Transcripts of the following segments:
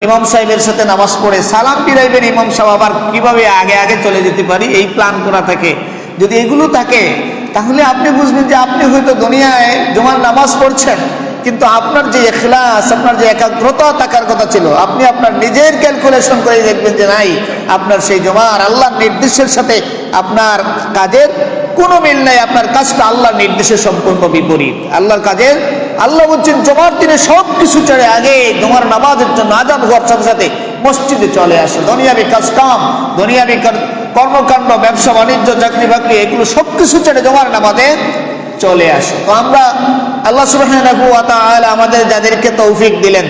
ইমাম সাহেবের সাথে নামাজ পড়ে সালাম ফিরাইবেন, ইমাম সাহেব আবার কিভাবে আগে আগে চলে যেতে পারি এই প্ল্যান করা থাকে। যদি এগুলো থাকে তাহলে আপনি বুঝবেন যে আপনি হয়তো দুনিয়ায় জুমার নামাজ পড়ছেন, কিন্তু আপনার যে ইখলাস, আপনার যে একাগ্রতা থাকার কথা ছিল, আপনি আপনার নিজের ক্যালকুলেশন করে দেখবেন যে নাই, আপনার সেই জুমার আল্লাহর নির্দেশের সাথে আপনার কাজের কোনো মিল নাই। আপনার কাজটা আল্লাহর নির্দেশের সম্পূর্ণ বিপরীত। আল্লাহর কাজের আল্লাহ বলছেন জুমার দিনে সব কিছু ছেড়ে আগে জুমার নামাজের জন্য আযান হওয়ার সাথে সাথে মসজিদে চলে আসে। দুনিয়াবি কাজ কাম, দুনিয়াবি কর্মকাণ্ড, ব্যবসা বাণিজ্য, চাকরি বাকরি, এগুলো সব কিছু ছেড়ে জুমার নামাজে চলে আসে। তো আমরা আল্লাহ সুবহানাহু ওয়া তাআলা আমাদের যাদেরকে তৌফিক দিলেন,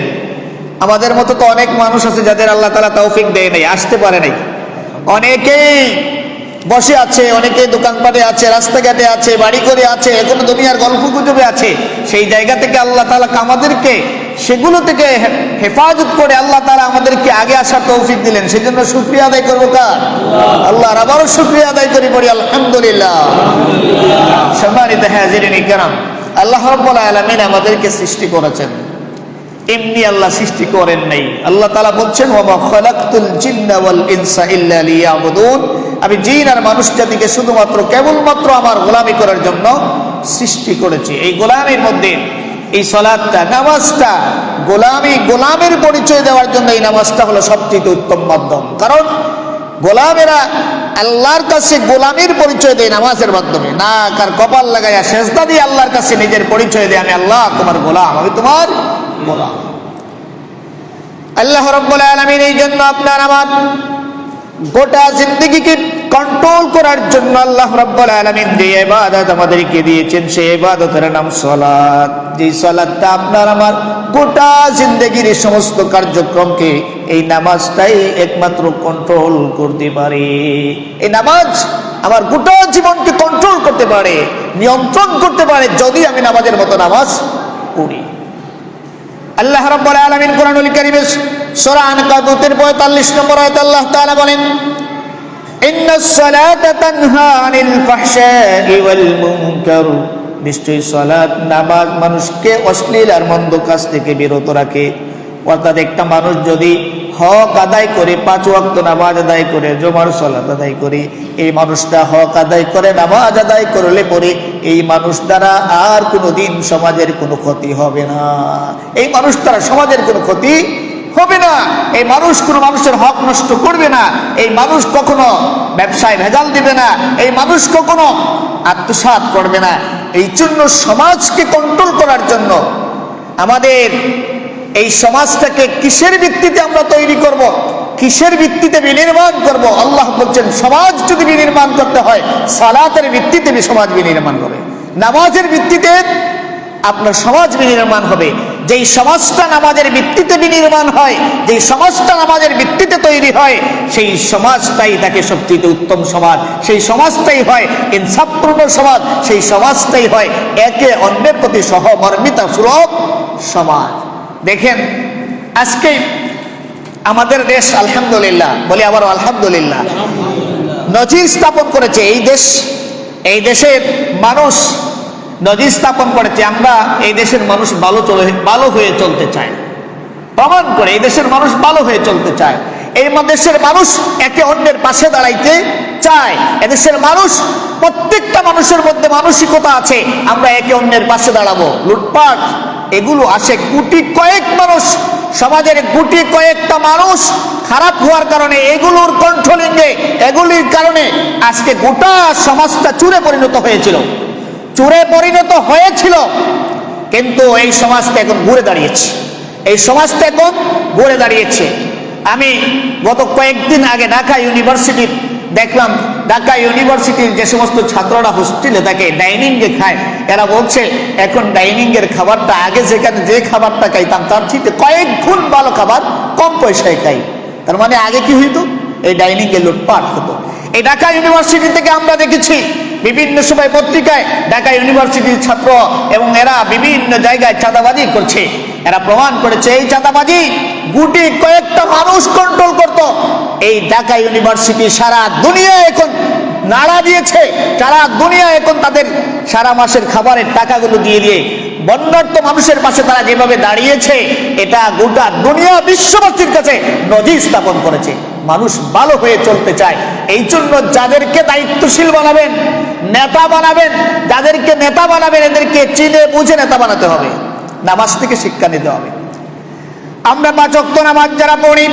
আমাদের মতো তো অনেক মানুষ আছে যাদের আল্লাহ তাআলা তৌফিক দেয় নাই, আসতে পারে নাই। অনেকেই বসে আছে, অনেকে দোকানপাটে আছে, রাস্তাঘাটে আছে, বাড়ি করে আছে, এখনো দুনিয়ার গল্প গুজবে আছে। সেই জায়গা থেকে আল্লাহ তাআলা আমাদেরকে সেগুলো থেকে হেফাজত করে আল্লাহ তাআলা আমাদেরকে আগে আসার তৌফিক দিলেন। সেই জন্য শুকরিয়া আদায় করবো কার? আল্লাহর। আবারও শুকরিয়া আদায় করি, বলি আলহামদুলিল্লাহ। সম্মানিত হাজিরিন কিরাম, আল্লাহ রাব্বুল আলামিন আমাদেরকে সৃষ্টি করেছেন, এমনি আল্লাহ সৃষ্টি করেন নাই। আল্লাহ তাআলা বলছেন ওয়া মা খালাকতুল জিন্না ওয়াল ইনসা ইল্লা লিয়াবুদুন, আমি জিন আর মানুষ জাতিকে শুধুমাত্র কেবলমাত্র আমার গোলামি করার জন্য সৃষ্টি করেছি। এই গোলামির মধ্যে এই সালাতটা, নামাজটা গোলামের পরিচয় দেওয়ার জন্য এই নামাজটা হলো সবচেয়ে উত্তম মাধ্যম। কারণ গোলামেরা আল্লাহর কাছে গোলামির পরিচয় দেয় নামাজের মাধ্যমে, না কার কপাল লাগাইয়া সেজদা দিয়ে আল্লাহর কাছে নিজের পরিচয় দেয়, আমি আল্লাহ তোমার গোলাম, আমি তোমার গোলাম। আল্লাহ রাব্বুল আলামিন এই জন্য আপনার আমার গোটা জিন্দেগিকে কন্ট্রোল করার জন্য আল্লাহ রাব্বুল আলামিন যে ইবাদত আমাদেরকে দিয়েছেন, সেই ইবাদতের নাম সালাত। যে সালাতটা আপনার আমার গোটা জিন্দেগির সমস্ত কার্যক্রমকে এই নামাজটাই একমাত্র কন্ট্রোল করতে পারে। এই নামাজ আমার গোটা জীবনকে কন্ট্রোল করতে পারে, নিয়ন্ত্রণ করতে পারে, যদি আমি নামাজের মতো নামাজ পড়ি। আল্লাহ রাব্বুল আলামিন কোরআনুল কারীমের সূরা আনকাবুতের 45 নম্বর আয়াতে আল্লাহ তাআলা বলেন, ইন্নাস সালাতা তানহা আনিল ফাহশাই ওয়াল মুনকার, নিশ্চয়ই সালাত, নামাজ মানুষকে অশ্লীল আর মন্দ কাজ থেকে বিরত রাখে। অর্থাৎ একটা মানুষ যদি হক আদায় করে, 5 ওয়াক্ত নামাজ আদায় করে, জুমার সালাত আদায় করে, এই মানুষটা হক আদায় করে, নামাজ আদায় করলে পরে এই মানুষ দ্বারা আর কোনোদিন সমাজের কোনো ক্ষতি হবে না। এই মানুষ দ্বারা সমাজের কোনো ক্ষতি হবে না। এই মানুষ কোনো মানুষের হক নষ্ট করবে না। এই মানুষ কখনো ব্যবসায় ভেজাল দিবে না। এই মানুষ কখনো আত্মসাৎ করবে না। এই জন্য সমাজকে কন্ট্রোল করার জন্য আমাদের এই সমাজটাকে কিসের ভিত্তিতে আমরা তৈরি করব, কিসের ভিত্তিতে বিনির্মাণ করব? আল্লাহ বলছেন সমাজ যদি বিনির্মাণ করতে হয়, সালাতের ভিত্তিতে সমাজ বিনির্মাণ হবে, নামাজের ভিত্তিতে আপনার সমাজ বিনির্মাণ হবে। যেই সমাজটা নামাজের ভিত্তিতে বিনির্মাণ হয়, যেই সমাজটা নামাজের ভিত্তিতে তৈরি হয়, সেই সমাজটাই তাকে সবচেয়ে উত্তম সমাজ, সেই সমাজটাই হয় ইনসাফপূর্ণ সমাজ, সেই সমাজটাই হয় একে অন্যের প্রতি সহমর্মিতা সুলভ সমাজ। দেখেন আজকে আমাদের দেশ আলহামদুলিল্লাহ, বলি আবার আলহামদুলিল্লাহ, নজির স্থাপন করেছে এই দেশের মানুষ নজির স্থাপন করেছে। আমরা এই দেশের মানুষ ভালো হয়ে চলতে চাই, প্রমাণ করে এই দেশের মানুষ ভালো হয়ে চলতে চায়। এই দেশের মানুষ একে অন্যের পাশে দাঁড়াইতে চায়। এদেশের মানুষ, প্রত্যেকটা মানুষের মধ্যে মানসিকতা আছে আমরা একে অন্যের পাশে দাঁড়াবো। লুটপাট এগুলো আসে গুটি কয়েক মানুষ, সমাজের গুটি কয়েকটা মানুষ খারাপ হওয়ার কারণে, এগুলোর কন্ট্রোলিংয়ে, এগুলির কারণে আজকে গোটা সমাজটা চুরে পরিণত হয়েছিল। কিন্তু এই সমাজটা এখন ঘুরে দাঁড়িয়েছে। আমি গত কয়েকদিন আগে ঢাকা ইউনিভার্সিটির দেখলাম, ঢাকা ইউনিভার্সিটির যে সমস্ত ছাত্ররা হোস্টেলে থাকে, ডাইনিংয়ে খায়, এরা বলছে এখন ডাইনিংয়ের খাবারটা আগে যেখানে যে খাবারটা খাইতাম তার থেকে কয়েক গুণ ভালো খাবার কম পয়সায় খাই। তার মানে আগে কি হইতো? এই ডাইনিংয়ে লুটপাট হতো। এই ঢাকা ইউনিভার্সিটি থেকে আমরা দেখেছি বিভিন্ন সময় পত্রিকায় ঢাকা ইউনিভার্সিটির ছাত্র এবং এরা বিভিন্ন জায়গায় চাঁদাবাজি করছে। এরা প্রমাণ করেছে এই চাঁদাবাজি গুটি কয়েকটা মানুষ কন্ট্রোল করত। এই ঢাকা ইউনিভার্সিটি সারা দুনিয়া এখন নাড়া দিয়েছে, সারা দুনিয়া এখন তাদের সারা মাসের খাবারের টাকাগুলো দিয়ে বন্যার্ত মানুষের পাশে তারা যেভাবে দাঁড়িয়েছে, এটা গোটা দুনিয়া বিশ্ববাসীর কাছে নজির স্থাপন করেছে। মানুষ ভালো হয়ে চলতে চায়, এই জন্য যাদেরকে দায়িত্বশীল বানাবেন, নেতা বানাবেন, যাদেরকে নেতা বানাবেন এদেরকে চিনে বুঝে নেতা বানাতে হবে, নামাজ থেকে শিক্ষা নিতে হবে। আমরা 5 ওয়াক্ত নামাজ যারা পড়ি,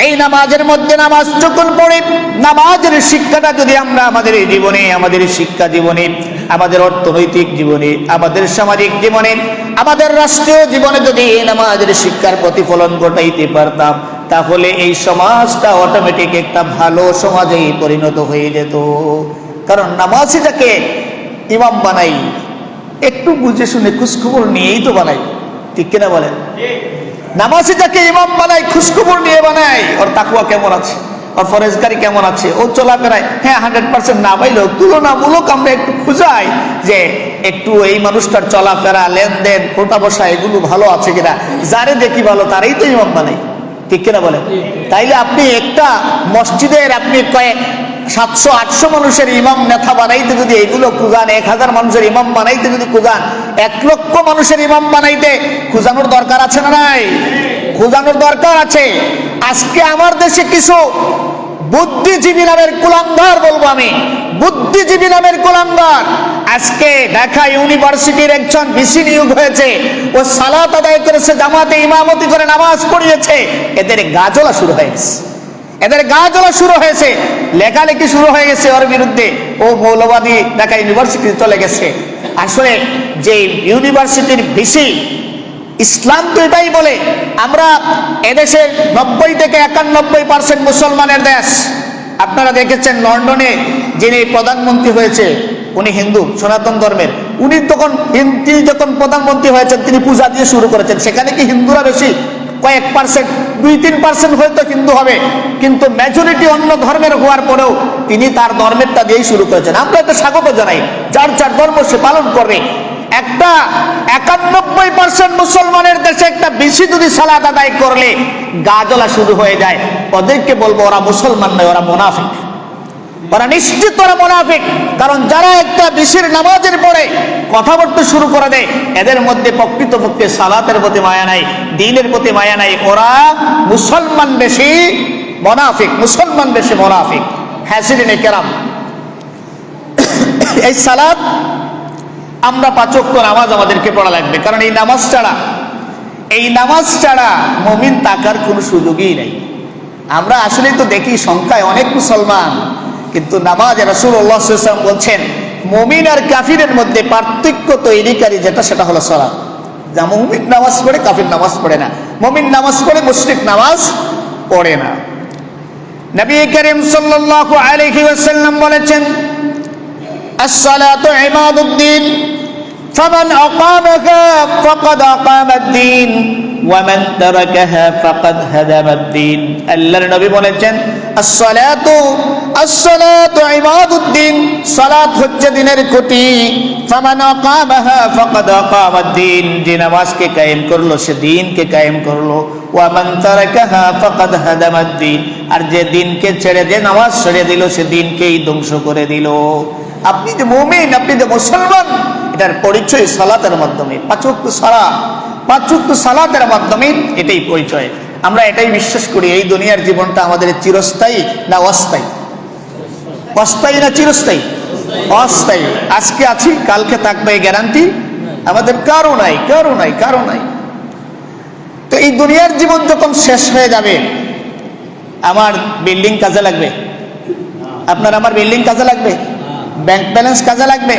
এই নামাজের মধ্যে নামাজ যখন পড়ি, নামাজের শিক্ষাটা যদি আমরা আমাদের এই জীবনে, আমাদের শিক্ষা জীবনে, আমাদের অর্থনৈতিক জীবনে, আমাদের সামাজিক জীবনে, আমাদের রাষ্ট্রীয় জীবনে যদি এই নামাজের শিক্ষার প্রতিফলন ঘটাইতে পারতাম, তাহলে এই সমাজটা অটোমেটিক একটা ভালো সমাজে পরিণত হয়ে যেত। কারণ নামাজিটাকে ইমাম বানাই একটু বুঝে শুনে খোঁজখবর নিয়েই তো বানাই, ঠিক কিনা বলেন? নামাজিটাকে ইমাম বানাই খোঁজখবর নিয়ে বানাই, ওর তাকওয়া কেমন আছে, ওর ফরজগারি কেমন আছে, ও চলাফেরায় হ্যাঁ 100% না পাইলেও তুলনামূলক আমরা একটু খুঁজাই যে একটু এই মানুষটার চলাফেরা, লেনদেন, কোটা বসা এগুলো ভালো আছে কিনা, যারে দেখি ভালো তারাই তো ইমাম বানাই, ঠিক কিনা বলেন? তাইলে আপনি একটা মসজিদের আপনি কয়েক 700-800 মানুষের ইমাম নেতা বানাইতে যদি এইগুলো খুঁজান, 1000 মানুষের ইমাম বানাইতে যদি খুঁজান, 1 লক্ষ মানুষের ইমাম বানাইতে খুঁজানোর দরকার আছে না নাই? খুঁজানোর দরকার আছে। আজকে আমার দেশে কিছু বুদ্ধিজীবী নামের কুলাঙ্গার, বলবো আমি বুদ্ধিজীবী নামের কুলাঙ্গার, আজকে ঢাকা ইউনিভার্সিটির একজন ভিসি নিয়োগ হয়েছে, ও সালাত আদায় করেছে, জামাতে ইমামতি করে নামাজ পড়িয়েছে, এদের গা জ্বলা শুরু হয়ে গেছে, এদের গা জ্বলা শুরু হয়েছে, লেখালেখি শুরু হয়ে গেছে ওর বিরুদ্ধে, ও মৌলবাদী ঢাকা ইউনিভার্সিটি চলে গেছে। আসলে যে ইউনিভার্সিটির ভিসি, ইসলাম তো এটাই বলে আমরা এদেশের 90 থেকে 91% মুসলমানের দেশ। আপনারা দেখেছেন লন্ডনে যিনি প্রধানমন্ত্রী হয়েছে উনি হিন্দু, সনাতন ধর্মের, তিনি যখন প্রধানমন্ত্রী হয়েছেন তিনি পূজা দিয়ে শুরু করেছেন। সেখানে কি হিন্দুরা বেশি? কয়েক পার্সেন্ট, 2-3% হয়তো হিন্দু হবে, কিন্তু মেজরিটি অন্য ধর্মের হওয়ার পরেও তিনি তার ধর্মেরটা দিয়েই শুরু করেছেন। আমরা এটা স্বাগত জানাই, যার যার ধর্ম সে পালন করবে। একটা 91% মুসলমানের দেশে একটা বেশি যদি সালাত আদায় করলে গা জ্বলা শুরু হয়ে যায়, ওদেরকে বলবো ওরা মুসলমান নয়, ওরা মুনাফিক, ওরা নিশ্চিত ওরা মুনাফিক। কারণ যারা একটা বেশির নামাজের পরে কথা বলতে শুরু করে দেয়, এদের মধ্যে প্রকৃতপক্ষে সালাতের প্রতি মায়া নাই, দ্বীনের প্রতি মায়া নাই, ওরা মুসলমান বেশি মুনাফিক, মুসলমান বেশি মুনাফিক। হাজিরিনে কেরাম, এই সালাত আমরা 5 ওয়াক্ত নামাজ আমাদেরকে পড়া লাগবে, কারণ এই নামাজ ছাড়া মুমিন থাকার কোনো সুযোগই নাই। আমরা আসলেই তো দেখি সংখ্যায় অনেক মুসলমান, কিন্তু নামাজ রাসূলুল্লাহ সাল্লাল্লাহু আলাইহি ওয়াসাল্লাম বলছেন মুমিন আর কাফিরের মধ্যে পার্থক্য তৈরিকারী যেটা, সেটা হলো সালাত। যা মুমিন নামাজ পড়ে, কাফির নামাজ পড়ে না, মুমিন নামাজ পড়ে, মুশরিক নামাজ পড়ে না। নবী করিম সাল্লাল্লাহু আলাইহি ওয়াসাল্লাম বলেছেন আসসালাতু ইমাদুদ্দিন ফামান আকামাহা ফাকাদ আকামাদ্দিন ওয়া মান তারাকাহা ফাকাদ হাদামাদ্দিন। আল্লাহর নবী বলেছেন আসসালাতু ইমাদুদ্দিন, সালাত হচ্ছে দ্বীনের খুঁটি। ফামান আকামাহা ফাকাদ আকামাদ্দিন, যে নামাজকে কায়েম করলো সে দ্বীনকে কায়েম করলো। ওয়া মান তারাকাহা ফাকাদ হাদামাদ্দিন, আর যে দ্বীনকে ছেড়ে, যে নামাজ ছেড়ে দিল সে দ্বীনকেই ধ্বংস করে দিল। আপনি যে মুমিন, আপনি যে মুসলমান, এটার পরিচয় সালাতের মাধ্যমে, 5 ওয়াক্ত সালাতের মাধ্যমে এটাই পরিচয়। আমরা এটাই বিশ্বাস করি এই দুনিয়ার জীবনটা আমাদের চিরস্থায়ী না অস্থায়ী? অস্থায়ী না চিরস্থায়ী? অস্থায়ী। আজকে আছি, কালকে থাকবে এই গ্যারান্টি আমাদের কারো নাই। তো এই দুনিয়ার জীবন যখন শেষ হয়ে যাবে, আমার বিল্ডিং কাজে লাগবে, আপনার আমার বিল্ডিং কাজে লাগবে, ব্যাংক ব্যালেন্স কাজে লাগবে,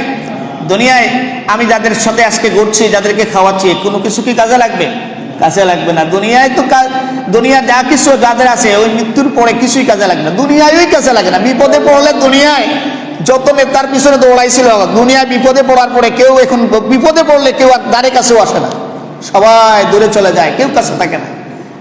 দুনিয়ায় আমি যাদের সাথে আজকে ঘুরছি, যাদেরকে খাওয়াচ্ছি, কোনো কিছু কি কাজে লাগবে? কাজে লাগবে না। দুনিয়ায় তো দুনিয়া যা কিছু যাদের আছে, ওই মৃত্যুর পরে কিছুই কাজে লাগবে না, দুনিয়ায় কাজে লাগে না। বিপদে পড়লে দুনিয়ায় যত নেতার পিছনে দৌড়াইছিল, দুনিয়ায় বিপদে পড়ার পরে কেউ এখন বিপদে পড়লে কেউ আর দ্বারে কাছেও আসে না, সবাই দূরে চলে যায়, কেউ কাছে থাকে না।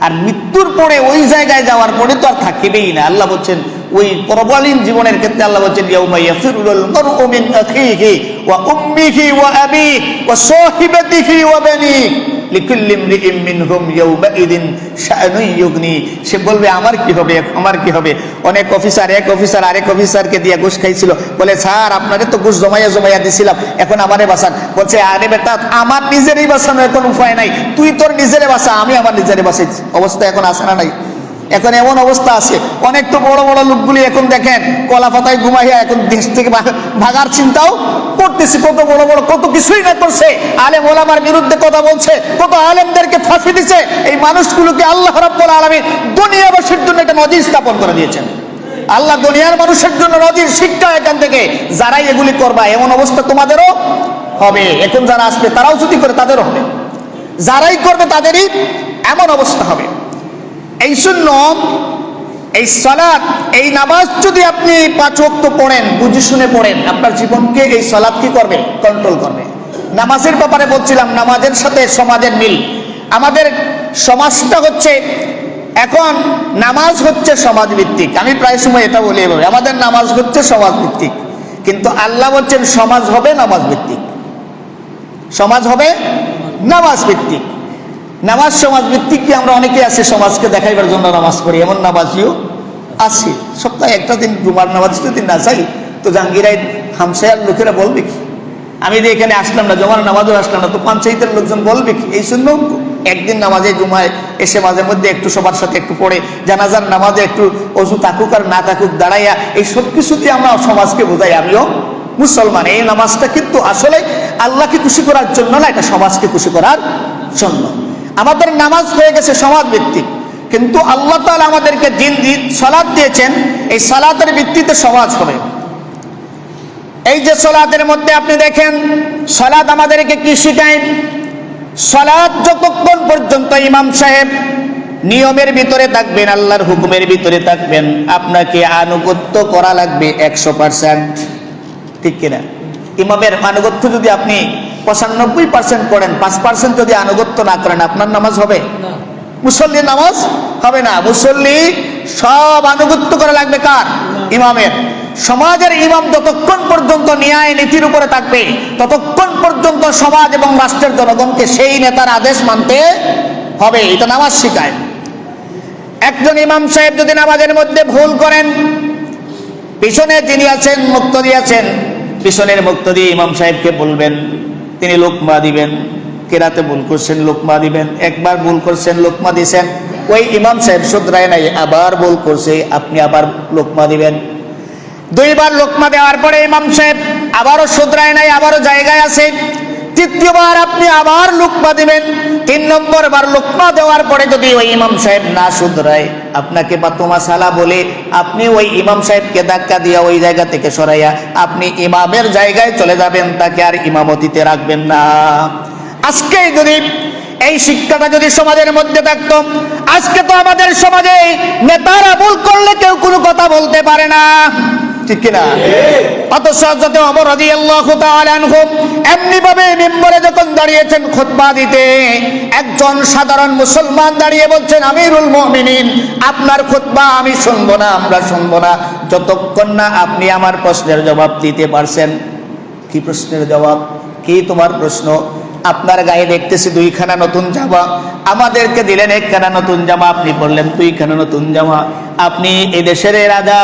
আর মৃত্যুর পরে ওই জায়গায় যাওয়ার পরে তো আর থাকিবেই না। আল্লাহ বলছেন ওই পরকালীন জীবনের ক্ষেত্রে আল্লাহ বলছেন ইয়াউমা ইয়াফিরুল মারউ মিন আখিহি ওয়া উম্মিহি ওয়া আবিহি ওয়া সাহিবাতিহি ওয়া বানিহি লিকুল্লি ইমরিইম মিনহুম ইয়াউমাইদিন শাআনুন ইউগনি। সে বলবে আমার কি হবে, আমার কি হবে। অনেক অফিসার, এক অফিসার আরেক অফিসারকে দিয়ে ঘুষ খাইছিল, বলে স্যার আপনারে তো ঘুষ জমাইয়া দিছিলাম, এখন আমারে বাঁচান। বলছে আরে বেটা আমার নিজেরই বাঁচানো এখন উপায় নাই, তুই তোর নিজেরে বাঁচা, আমি আমার নিজেরে বাঁচাইছি। অবস্থা এখন আসে না নাই? এখন এমন অবস্থা আছে, অনেক তো বড় বড় লোকগুলি এখন দেখেন কলা পাতায় ঘুমাইয়া এখন দেশ থেকে ভাগার চিন্তাও করতেছে। কত বড় বড় কত কিছুই না করছে, আলেম ওলামার বিরুদ্ধে কথা বলছে, কত আলেমদেরকে ফাঁসি দিছে। এই মানুষগুলোকে আল্লাহ রাব্বুল আলামিন দুনিয়াবাসীর জন্য একটা নজির স্থাপন করে দিয়েছেন। আল্লাহ দুনিয়ার মানুষের জন্য নজির শিক্ষা এখান থেকে, যারাই এগুলি করবা এমন অবস্থা তোমাদেরও হবে। এখন যারা আসবে তারাও যদি করে তাদেরও হবে, যারাই করবে তাদেরই এমন অবস্থা হবে। এই জন্য এই সালাত, এই নামাজ যদি আপনি 5 ওয়াক্ত পড়েন, বুঝে শুনে পড়েন, আপনার জীবনকে এই সালাত কি করবে? কন্ট্রোল করবে। নামাজের ব্যাপারে বলছিলাম, নামাজের সাথে সমাজের মিল। আমাদের সমাজটা হচ্ছে এখন নামাজ হচ্ছে সমাজ ভিত্তিক। আমি প্রায় সময় এটা বলি এভাবে, আমাদের নামাজ হচ্ছে সমাজ ভিত্তিক, কিন্তু আল্লাহ বলছেন সমাজ হবে নামাজ ভিত্তিক। সমাজ হবে নামাজ ভিত্তিক। নামাজ সমাজ ভিত্তিক কি? আমরা অনেকে আছি সমাজকে দেখাইবার জন্য নামাজ পড়ি, এমন নামাজিও আছি। সপ্তাহে একটা দিন জুমার নামাজ যদি না যাই তো জাহাঙ্গীরাই হামসায়ার লোকেরা বলবে কি? আমি যে এখানে আসলাম না, জমার নামাজও আসলাম না, তো পঞ্চায়েতের লোকজন বলবে কি? এই জন্য একদিন নামাজে জুমায় এসে মাঝে মধ্যে একটু সবার সাথে একটু পড়ে, জানাজার নামাজে একটু অজু থাকুক আর না থাকুক দাঁড়াইয়া, এই সব কিছু দিয়ে আমরা সমাজকে বোঝাই আমিও মুসলমান। এই নামাজটা কিন্তু আসলে আল্লাহকে খুশি করার জন্য না, এটা সমাজকে খুশি করার জন্য। আমাদের নামাজ হয়ে গেছে সমাজ ভিত্তিক, কিন্তু আল্লাহ তাআলা আমাদেরকে দিন সালাত দিয়েছেন, এই সালাতের ভিত্তিতে সমাজ হবে। এই যে সালাতের মধ্যে আপনি দেখেন, সালাত আমাদেরকে কি শিখায়? সালাত যতক্ষণ পর্যন্ত ইমাম সাহেব নিয়মের ভিতরে থাকবেন, আল্লাহর হুকুমের ভিতরে থাকবেন, আপনাকে আনুগত্য করা লাগবে 100%। ঠিক কিনা? ইমামের আনুগত্য যদি আপনি 95% করেন, 5% যদি আনুগত্য না করেন, আপনার নামাজ হবে না, মুসল্লির নামাজ হবে না। মুসল্লি সব আনুগত্য করা লাগবে কার? ইমামের। সমাজের ইমাম যতক্ষণ পর্যন্ত ন্যায় নীতির উপরে থাকবে, ততক্ষণ পর্যন্ত সমাজ এবং রাষ্ট্রের জনগণকে সেই নেতার আদেশ মানতে হবে। এটা নামাজ শিখায়। একজন ইমাম সাহেব যদি নামাজের মধ্যে ভুল করেন, পিছনে যিনি আছেন মুক্তাদি আছেন, পিছনের মুক্তাদি ইমাম সাহেবকে বলবেন, তিনি লোকমা দিবেন। কেরাতে ভুল করছেন, লোকমা দিবেন। একবার ভুল করছেন, লোকমা দিছেন, ওই ইমাম সাহেব শুধরায় নাই, আবার ভুল করছে, আপনি আবার লোকমা দিবেন। 2 বার লোকমা দেওয়ার পরে ইমাম সাহেব আবারও শুধরায় নাই, আবারও জায়গায় আছে, 3য় বার আপনি আবার লোকমা দিবেন। 3 নম্বর বার লোকমা দেওয়ার পরে যদি ওই ইমাম সাহেব না শুধরায়, আপনাকে বাতুমা সালা বলে আপনি ওই ইমাম সাহেবকে ধাক্কা দিয়া ওই জায়গা থেকে সরাইয়া আপনি ইমামের জায়গায় চলে যাবেন, তাকে আর ইমামতিতে রাখবেন না। আজকে যদি এই শিক্ষাটা যদি সমাজের মধ্যে থাকতো, আজকে তো আমাদের সমাজে নেতারা ভুল করলে কেউ কোনো কথা বলতে পারে না, ঠিক কিনা? অথচ হযরত ওমর রাদিয়াল্লাহু তাআলা আনহু এমনি ভাবে মিম্বরে যখন দাঁড়িয়েছেন খুতবা দিতে, একজন সাধারণ মুসলমান দাঁড়িয়ে বলছেন, আমিরুল মুমিনিন, আপনার খুতবা আমি শুনবো না, আমরা শুনবো না, যতক্ষণ না আপনি আমার প্রশ্নের জবাব দিতে পারছেন। কি প্রশ্নের জবাব? কি তোমার প্রশ্ন? আপনার গায়ে দেখতেছি 2খানা নতুন জামা, আমাদেরকে দিলেন 1খানা নতুন জামা, আপনি পরলেন 2খানা নতুন জামা। আপনি এদেশের রাজা,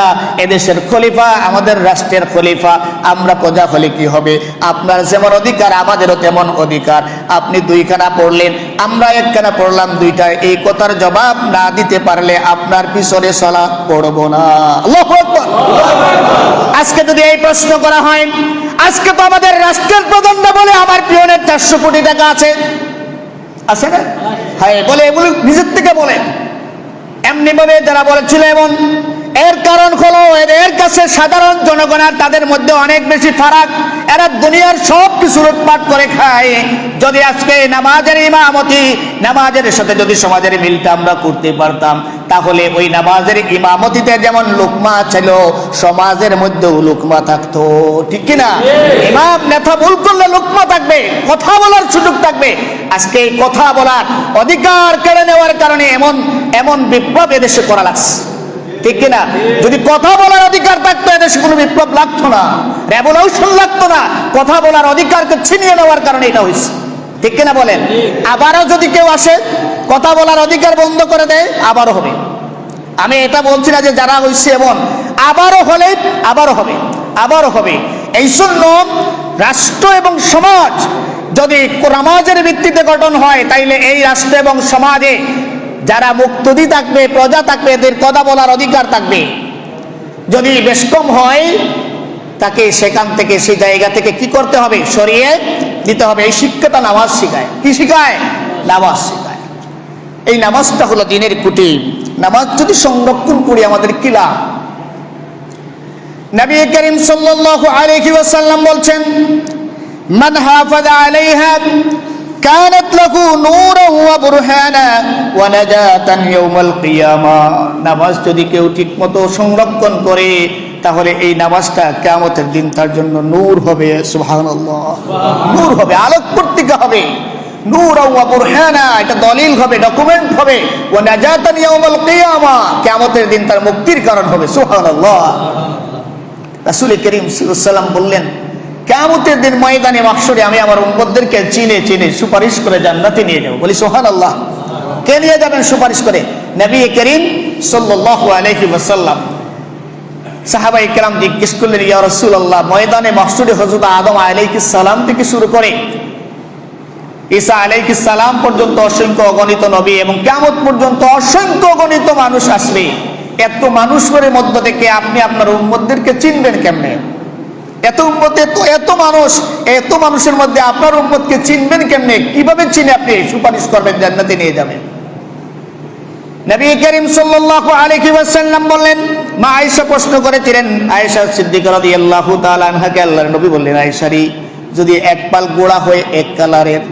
এদেশের খলিফা, আমাদের রাষ্ট্রের খলিফা, আমরা প্রজা হলে কি হবে? আপনার যেমন অধিকার আমাদেরও তেমন অধিকার। আপনি 2খানা পড়লেন, আমরা 1খানা পড়লাম, 2টা। এই কথার জবাব না দিতে পারলে আপনার পিছনে সালাত পড়ব না। আল্লাহু আকবার। আজকে যদি এই প্রশ্ন করা হয়, আজকে তো আমাদের রাষ্ট্রের প্রধান না বলে আমার পিয়নের 400 কোটি টাকা আছে, আছে না? হ্যাঁ বলে, এগুলো নিজের থেকে বলে। এমনি ভাবে যারা বলেছিল এমন, এর কারণ হলো এদের কাছে সাধারণ জনগণ আর তাদের মধ্যে অনেক বেশি ফারাক। এরা দুনিয়ার সব কিছু লুটপাট করে খায়। যদি আজকে নামাজের ইমামতি, নামাজের সাথে যদি সমাজের মিলটা আমরা করতে পারতাম, তাহলে ওই নামাজের ইমামতিতে যেমন লোকমা ছিল, সমাজের মধ্যেও লোকমা থাকতো, ঠিক কিনা? ইমাম নেতা ভুল করলে লোকমা থাকবে, কথা বলার সুযোগ থাকবে। আজকে এই কথা বলার অধিকার কেড়ে নেওয়ার কারণে এমন এমন বিপ্লব এদেশে করা লাগছে, ঠিক কিনা? যদি কথা বলার অধিকার থাকতো, এদেশে কোনো বিপ্লব লাগতো না, রেভলিউশন লাগতো না। কথা বলার অধিকারকে ছিনিয়ে নেওয়ার কারণে এটা হয়েছে। ঠিক কিনা বলেন? আবারও যদি কেউ আসে কথা বলার অধিকার বন্ধ করে দেয়, আবারও হবে। আমি এটা বলছি না যে যারা হয়েছে এমন, আবারও হলে আবারও হবে। এই জন্য রাষ্ট্র এবং সমাজ যদি নামাজের ভিত্তিতে গঠন হয়, তাইলে এই রাষ্ট্র এবং সমাজে যারা মুক্তদি থাকবে, প্রজা থাকবে, এদের কথা বলার অধিকার থাকবে। যদি বেশ কম হয়, তাকে সেখান থেকে, সেই জায়গা থেকে কি করতে হবে? সরিয়ে দিতে হবে। এই শিক্ষাটা নামাজ শিখায়। কি শিখায়? নামাজ শিখায়। এই নামাজটা হলো দিনের খুঁটি। নামাজ যদি সংরক্ষণ করি আমাদের কি লাভ? নবী করিম সাল্লাল্লাহু আলাইহি ওয়াসাল্লাম বলছেন, মান হাফাযা আলাইহা কানাত লাহু নূরান ওয়া বুরহানা ওয়া নাজাতান ইয়াউমাল কিয়ামাহ। নামাজ যদি কেউ ঠিকমতো সংরক্ষণ করে, তাহলে এই নামাজটা কিয়ামতের দিন তার জন্য নূর হবে। সুবহানাল্লাহ, নূর হবে, আলোক পত্রিকা হবে। নূরান ওয়া বুরহানা, এটা দলিল হবে, ডকুমেন্ট হবে। ওয়া নাজাতান ইয়াউমাল কিয়ামাহ, কিয়ামতের দিন তার মুক্তির কারণ হবে। সুবহানাল্লাহ। রাসূল করিম সাল্লাল্লাহু আলাইহি ওয়াসাল্লাম বললেন, কিয়ামতের দিন ময়দানে মাহশরে আমি আমার উম্মতদেরকে চিনে চিনে সুপারিশ করে জান্নাতে নিয়ে যাব। বলি সুবহানাল্লাহ। কে নিয়ে যাবেন সুপারিশ করে? নবী করিম সাল্লাল্লাহু আলাইহি ওয়াসাল্লাম। সাহাবায়ে কেরাম জিজ্ঞেস করলেন, ইয়া রাসূলুল্লাহ, ময়দানে মাহশরে হযরত আদম আলাইহিস সালাম থেকে শুরু করে ঈসা আলাইহিস সালাম পর্যন্ত অসংখ্য অগণিত নবী এবং কিয়ামত পর্যন্ত অসংখ্য অগণিত মানুষ আসবে। এত মানুষের মধ্য থেকে আপনি আপনার উম্মতদেরকে চিনবেন কেমনে? এত উম্মত, এত মানুষের মধ্যে আপনার উম্মতকে চিনবেন কেমনে? কিভাবে চিনে আপনি সুপারিশ করবেন, জান্নাতে নিয়ে যাবেন? নবী করিম সাল্লাল্লাহু আলাইহি ওয়াসাল্লাম বললেন, মা আয়েশা প্রশ্ন করেছিলেন, আয়েশা সিদ্দিকা রাদিয়াল্লাহু তাআলা আনহাকে আল্লাহর নবী বললেন, আয়েশারি, যদি এক পাল গোড়া হয় এক কালারের,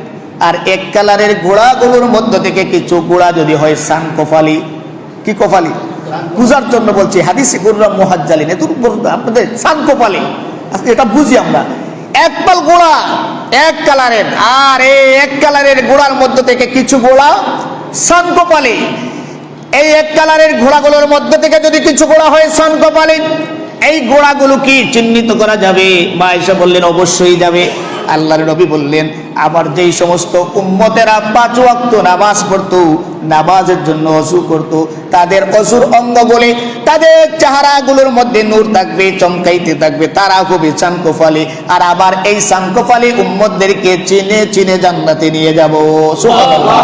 আর এক কালারের গোড়াগুলোর মধ্য থেকে কিছু গোড়া যদি হয় সান কফালি, কি কফালি? পূজার জন্য বলছি, হাদিসে গুররাম মুহাজ্জালিন, এত আপনাদের সান কফালি, এটা বুঝি আমরা। এক পাল গোড়া এক কালারের, আর এই এক কালারের গোড়ার মধ্য থেকে কিছু গোড়া সান কপালি। এই এক কালারের ঘোড়াগুলোর মধ্যে থেকে যদি কিছু গোড়া হয় সান কপালি, এই গোড়াগুলো কি চিহ্নিত করা যাবে? মা আয়েশা বললেন, অবশ্যই যাবে। আল্লাহর নবী বললেন, আবার যেই সমস্ত উম্মতেরা 5 ওয়াক্ত নামাজ পড়তো, নামাজের জন্য ওযু করত, তাদের ওযুর অঙ্গগুলি, তাদের চেহারাগুলোর মধ্যে নূর থাকবে, চমকাইতে থাকবে, তারা হবে চানকোফালি। আর আবার এই চানকোফালি উম্মতদেরকে চিনে চিনে জান্নাতে নিয়ে যাব। সুবহানাল্লাহ।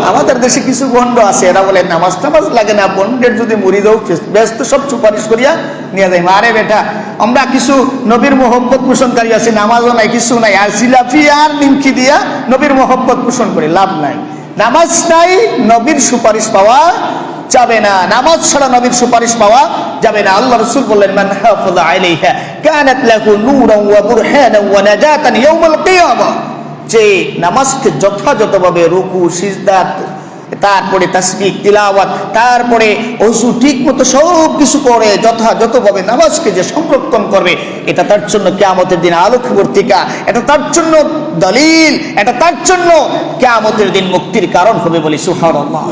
আমাদের দেশে কিছু ভণ্ড আছে, এরা বলে নামাজ লাগে না, পন্ডিত যদি মুড়ি দাও ব্যস্ত সব সুপারিশ করিয়া নিয়ে যায়। আরে বেটা, আমরা কিছু নবীর মোহব্বত পোষণকারী আছি, নামাজও নাই, কিছু নাই, আর জিলাপি আর নিমকি দিয়া নবীর মোহব্বত পোষণ করে লাভ নাই। নামাজ নাই, নবীর সুপারিশ পাওয়া যাবে না। নামাজ ছাড়া নবীর সুপারিশ পাওয়া যাবে না। আল্লাহ রাসূল বললেন, মান হাফাযা আলাইহা কানাত লাহু নূরান ওয়া বুরহানান ওয়া নাজাতান ইয়াউমাল কিয়ামাহ। যে নামাজকে যথাযথভাবে রুকু, সিজদা, তারপরে তাসবিহ, তিলাওয়াত, তারপরে ওযু ঠিক মতো সব কিছু করে যথাযথভাবে নামাজকে যে সংরক্ষণ করবে, এটা তার জন্য কিয়ামতের দিন আলোকবর্তিকা, এটা তার জন্য দলিল, এটা তার জন্য কিয়ামতের দিন মুক্তির কারণ হবে। বলি সুবহানাল্লাহ।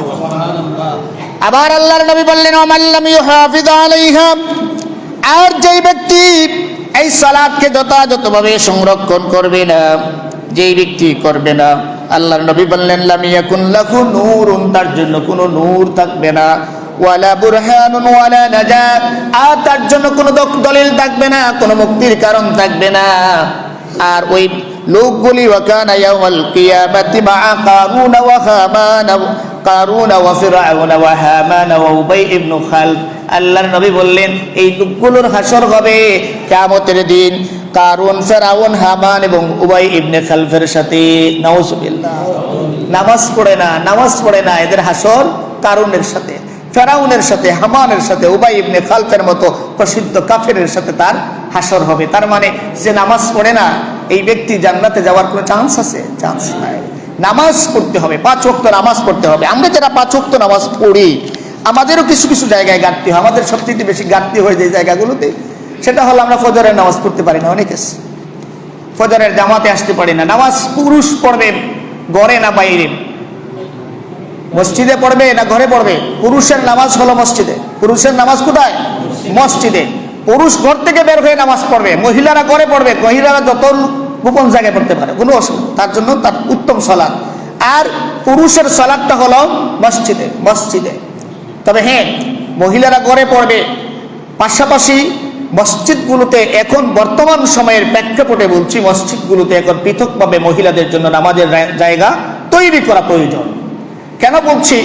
আবার আল্লাহর নবী বললেন, ওমান লাম ইউহাফিজ আলাইহা, আর যেই ব্যক্তি এই সালাতকে যথাযথভাবে সংরক্ষণ করবে না, যেই ব্যক্তি করবে না, আল্লাহর নবী বললেন, লাম ইয়াকুন লাহু নূরুন, তার জন্য কোনো নূর থাকবে না, ওয়ালা বুরহানুন ওয়ালা নাজাত, আর তার জন্য কোনো দলিল থাকবে না, কোনো মুক্তির কারণ থাকবে না। আর ওই লোকগুলি ওয়াকানা ইয়াউমাল কিয়ামাতি মা'a কারুনা ওয়া ফিরআউনা ওয়া হামানা ওয়া উবাই ইবনে খালফ। আল্লাহর নবী বললেন, এই লোকগুলোর হাসর হবে কিয়ামতের দিন কারুন, ফিরআউন, হামান এবং উবাই ইবনে খালফের সাথে। নাউজুবিল্লাহ। নামাজ পড়ে না, এদের হাসর কারুনের সাথে, ফেরাউনের সাথে, হামানের সাথে, উবাই ইবনে খালফের মতো প্রসিদ্ধ কাফেরের সাথে তার হাসর হবে। তার মানে যে নামাজ পড়ে না, এই ব্যক্তি জান্নাতে যাওয়ার কোনো চান্স আছে? চান্স নাই। নামাজ পড়তে হবে, 5 ওয়াক্ত নামাজ পড়তে হবে। আমরা যারা 5 ওয়াক্ত নামাজ পড়ি, আমাদেরও কিছু কিছু জায়গায় ঘাটতি হয়। আমাদের সবচেয়ে বেশি ঘাটতি হয় যে জায়গাগুলোতে, সেটা হলো আমরা ফজরের নামাজ পড়তে পারি না। অনেকে ফজরের জামাতে আসতে পারি না। নামাজ পুরুষ পড়বে ঘরে না বাইরে? মসজিদে পড়বে না ঘরে পড়বে? পুরুষের নামাজ হলো মসজিদে। পুরুষের নামাজ কোথায়? মসজিদে। পুরুষ ঘর থেকে বের হয়ে নামাজ পড়বে, মহিলারা ঘরে পড়বে। মহিলারা যত গোপন জায়গায় পড়তে পারে, কোনো অসুবিধা, তার জন্য তার উত্তম সালাত। আর পুরুষের সালাতটা হলো মসজিদে মসজিদে। তবে হ্যাঁ, মহিলারা ঘরে পড়বে, পাশাপাশি মসজিদগুলোতে এখন বর্তমান সময়ের প্রেক্ষাপটে বলছি, মসজিদগুলোতে এখন পৃথকভাবে মহিলাদের জন্য নামাজের জায়গা তৈরি করা প্রয়োজন। কেন বলছি,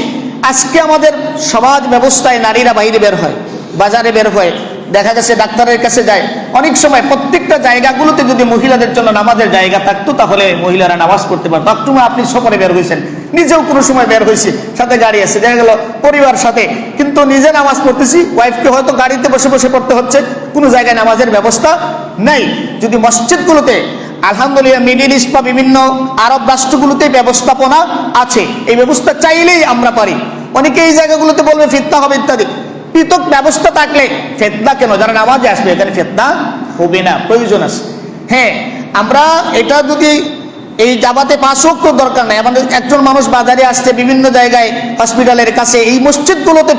আজকে আমাদের সমাজ ব্যবস্থায় নারীরা বাইরে বের হয়, বাজারে বের হয়, দেখা গেছে ডাক্তারের কাছে যায়, অনেক সময় প্রত্যেকটা জায়গাগুলোতে যদি মহিলাদের জন্য নামাজের জায়গা থাকতো তাহলে মহিলারা নামাজ পড়তে পারতো। একটু আপনি সফরে বের হয়েছেন, নিজেও কোনো সময় বের হয়েছে, সাথে গাড়ি আছে, দেখা গেল পরিবার সাথে, কিন্তু নিজে নামাজ পড়তেছি, ওয়াইফকে হয়তো গাড়িতে বসে বসে পড়তে হচ্ছে, কোনো জায়গায় নামাজের ব্যবস্থা নাই। যদি মসজিদগুলোতে, আলহামদুলিল্লাহ মিডিল ইস্ট বা বিভিন্ন আরব রাষ্ট্রগুলোতে ব্যবস্থাপনা আছে, এই ব্যবস্থা চাইলেই আমরা পারি। অনেকে এই জায়গাগুলোতে বলবে ফিতনা হবে ইত্যাদি, পৃথক ব্যবস্থা থাকলে ফিতনা কেন, যারা নামাজে আসবে এখানে ফিতনা হবে না, প্রয়োজন আছে। হ্যাঁ, আমরা এটা যদি এই জামাতে 5 ওয়াক্ত দরকার নাই, আমাদের একজন মানুষ বাজারে আসছে, বিভিন্ন জায়গায় হসপিটালের কাছে, এই মসজিদগুলোতে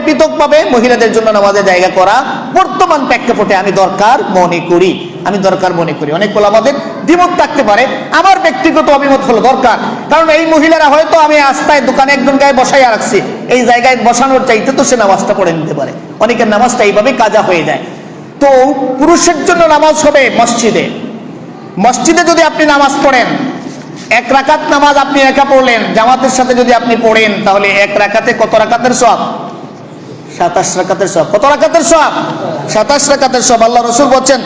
পৃথকভাবে মহিলাদের জন্য নামাজের জায়গা করা বর্তমান প্রেক্ষাপটে আমি দরকার মনে করি। অনেক আমাদের দ্বিমত থাকতে পারে, আমার ব্যক্তিগত অভিমত হলো দরকার। কারণ এই মহিলারা হয়তো আমি রাস্তায় দোকানে একজন গায়ে বসাইয়া রাখছি, এই জায়গায় বসানোর চাইতে তো সে নামাজটা পড়ে নিতে পারে, অনেকের নামাজটা এইভাবে কাজা হয়ে যায়। তো পুরুষের জন্য নামাজ হবে মসজিদে যদি আপনি নামাজ পড়েন, 1 রাকাত নামাজ আপনি একা পড়লেন, জামাতের সাথে যদি আপনি পড়েন, তাহলে 1 রাকাতে কত রাকাতের সওয়াব? 27 রাকাতের সওয়াব। কত রাকাতের সওয়াব? 27 রাকাতের সওয়াব। আল্লাহ রাসূল বলেন,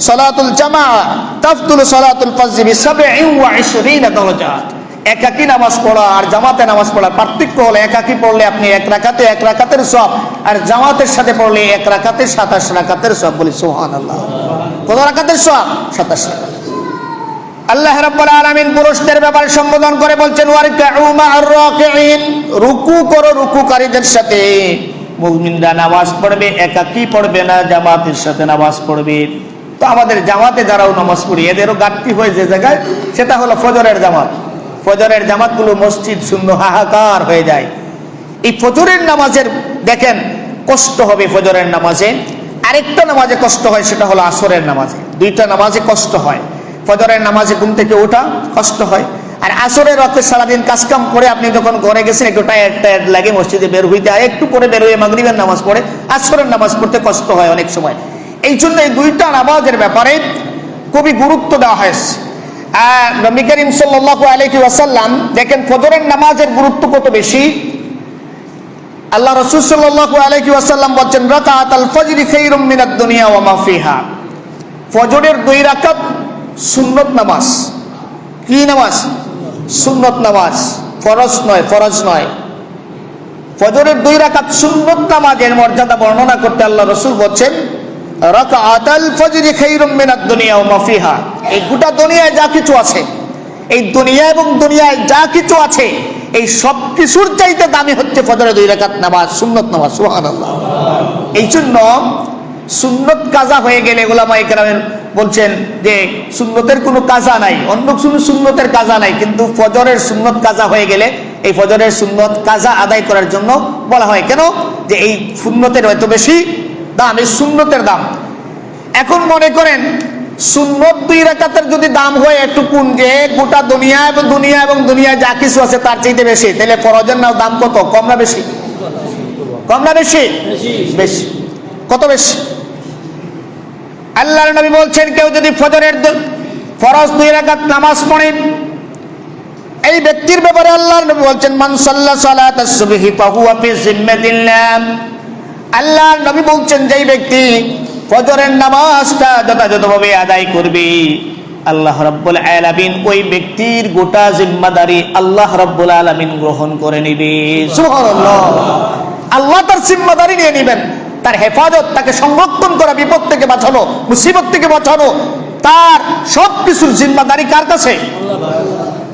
সালাতুল জামাআ তাফদুলু সালাতুল ফজর বি27 দারাজাত। একাকী নামাজ পড়া আর জামাতে নামাজ পড়ার পার্থক্য হলো, একাকী পড়লে আপনি 1 রাকাতের সওয়াব, আর জামাতের সাথে পড়লে 1 রাকাতে 27 রাকাতের সওয়াব। বলি সুবহানাল্লাহ। কত রাকাতের সওয়াব? 27 রাকাত। আল্লাহ রাব্বুল আলামিন পুরুষদের ব্যাপারে সম্বোধন করে বলছেন, ওয়ারকাউ মা'আর রাকিঈন, রুকু করো রুকুকারীদের সাথে। মুমিনরা নামাজ পড়বে, একাকী পড়বে না, জামাতের সাথে নামাজ পড়বে। তো আমাদের জামাতে যারাও নামাজ পড়ি, এদেরও ঘাটতি হয় যে জায়গায়, সেটা হলো ফজরের জামাতগুলো মসজিদ শূন্য, হাহাকার হয়ে যায়। এই ফজরের নামাজের দেখেন কষ্ট হবে, ফজরের নামাজে আরেকটা নামাজে কষ্ট হয়, সেটা হলো আসরের নামাজে। 2টা নামাজে কষ্ট হয়। ফজরের নামাজে ঘুম থেকে ওঠা কষ্ট হয়, আর আসরের রাতে সারাদিন কাজকাম করে আপনি যখন ঘরে গেছেন একটু টায়ার্ড লাগে, মসজিদে বের হইতে হয়, একটু পরে বের হয়ে মাগরিবের নামাজ পড়ে আসরের নামাজ পড়তে কষ্ট হয় অনেক সময়। এই জন্য এই 2টা নামাজের ব্যাপারে খুবই গুরুত্ব দেওয়া হয়েছে। নবী করিম সাল্লাল্লাহু আলাইহি ওয়াসাল্লাম দেখেন ফজরের নামাজের গুরুত্ব কত বেশি। আল্লাহ রাসূল সাল্লাল্লাহু আলাইহি ওয়াসাল্লাম বলেন, রাকাতুল ফজরি খায়রুম মিনাদ দুনিয়া ওয়া মা ফিহা। ফজরের 2 রাকাত সুন্নত নামাজ। কি নামাজ? সুন্নত নামাজ, ফরজ নয়। ফজরের 2 রাকাত সুন্নত নামাজের মর্যাদা বর্ণনা করতে আল্লাহ রাসূল বলেন, রাকাতুল ফজরি খায়রুম মিনাদ দুনিয়া ওয়া মা ফিহা। এই গোটা দুনিয়ায় যা কিছু আছে, এই দুনিয়া এবং দুনিয়ায় যা কিছু আছে, এই সব কিছুর চাইতে দামি হচ্ছে ফজরের 2 রাকাত নামাজ, সুন্নত নামাজ। সুবহানাল্লাহ। এই জন্য সুন্নত কাজা হয়ে গেলে উলামায়ে কেরাম বলছেন যে সুন্নতের কোনো কাজা নাই, অন্য কোনো সুন্নতের কাজা নাই, কিন্তু ফজরের সুন্নত কাজা হয়ে গেলে এই ফজরের সুন্নত কাজা আদায় করার জন্য বলা হয়। কেন? যে এই সুন্নতের এত বেশি দাম, এই সুন্নতের দাম। এখন মনে করেন সুন্নত 2 রাকাতের যদি দাম হয় একটু কোন, যে গোটা দুনিয়া এবং দুনিয়ায় যা কিছু আছে তার চাইতে বেশি, তাহলে ফরজের দাম কত? কম না বেশি? বেশি। কত বেশি? আল্লাহর নবী বলছেন, কেউ যদি ফজরের ফরজ 2 রাকাত নামাজ পড়েন, এই ব্যক্তির ব্যাপারে আল্লাহর নবী বলছেন, মান সাল্লা সালাতাস সুবহি ফাহুয়া ফি জিম্মাতিল্লাহ। আল্লাহর নবী বলছেন, যেই ব্যক্তি ফজরের নামাজটা যথাযথভাবে আদায় করবে, আল্লাহ রাব্বুল আলামিন ওই ব্যক্তির গোটা জিম্মাদারি আল্লাহ রাব্বুল আলামিন গ্রহণ করে নেবে। সুবহানাল্লাহ। আল্লাহ তার জিম্মাদারি নিয়ে নেবেন, তার হেফাজত, তাকে সংরক্ষণ করা, বিপদ থেকে বাঁচানো, মুসিবত থেকে বাঁচানো, তার সবকিছুর জিম্মাদারি কার কাছে?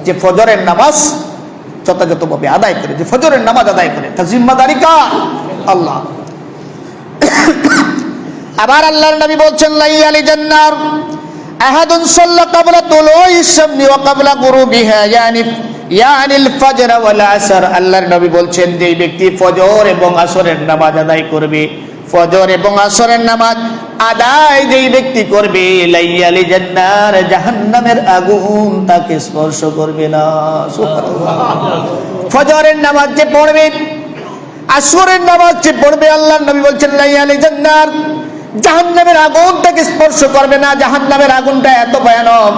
যে ফজরের নামাজ যথাযথভাবে আদায় করে, যে ফজরের নামাজ আদায় করে, তার জিম্মাদারি কার? আল্লাহ। আবার আল্লাহর নবী বলছেন, লাইয়ালি জান্নার আহাদুন সাল্লা ক্বাবলা তুলুইশ শামসি ওয়া ক্বাবলা গুরুবিহা, ইয়ানিল ফজর ওয়াল আসর। আল্লাহর নবী বলছেন, যে ব্যক্তি ফজর এবং আসরের নামাজ আদায় করবে, ফজর এবং আসরের নামাজ আদায় যেই ব্যক্তি করবে লাইয়ালি জান্নার জাহান্নামের আগুন তাকে স্পর্শ করবে না। সুবহানাল্লাহ। ফজরের নামাজ যে পড়বে, আসরের নামাজ যে পড়বে, আল্লাহর নবী বলছেন লাইয়ালি জান্নার জাহান্নামের আগুন তাকে স্পর্শ করবে না। জাহান্নামের আগুনটা এত ভয়ানক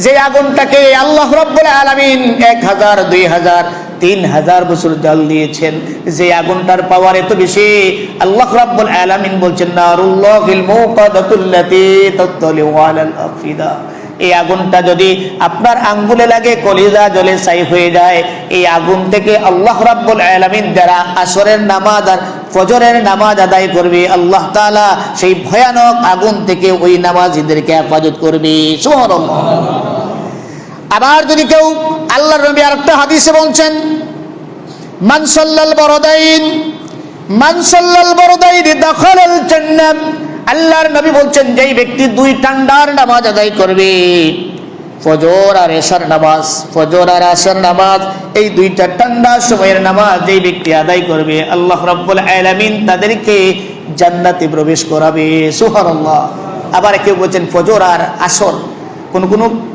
যে আগুনটাকে আল্লাহ রাব্বুল আলামিন 1000, 2000, 3000 বছর জাল দিয়েছেন। যে আগুনটার পাওয়ার এত বেশি, আল্লাহ রাব্বুল আলামিন বলছেন নারুল্লাহিল মুকাদাতুল্লাতী তাত্তালিউ আলাল আফিদা। এই আগুনটা যদি আপনার আঙ্গুলে লাগে কলিজা জ্বলে ছাই হয়ে যায়। এই আগুন থেকে আল্লাহ রাব্বুল আলামিন যারা আসরের নামাজ আর ফজরের নামাজ আদায় করবে, আল্লাহ তাআলা সেই ভয়ানক আগুন থেকে ওই নামাজীদেরকে হেফাজত করবে। সুবহানাল্লাহ। আবার যদি কেউ, আল্লাহর নবী আরেকটা হাদিসে বলছেন মান সাল্লাল বারদাইন দাখালাল জান্নাহ। আল্লাহর নবী বলছেন যেই ব্যক্তি 2 ঠান্ডার নামাজ আদায় করবে, ফজর আর এশার নামাজ, ফজর আর আসর নামাজ, এই 2টা ঠান্ডার সময়ের নামাজ যেই ব্যক্তি আদায় করবে, আল্লাহ রাব্বুল আলামিন তাদেরকে জান্নাতে প্রবেশ করাবে। সুবহানাল্লাহ। আবার কেউ বলছেন ফজর আর আসর, কোন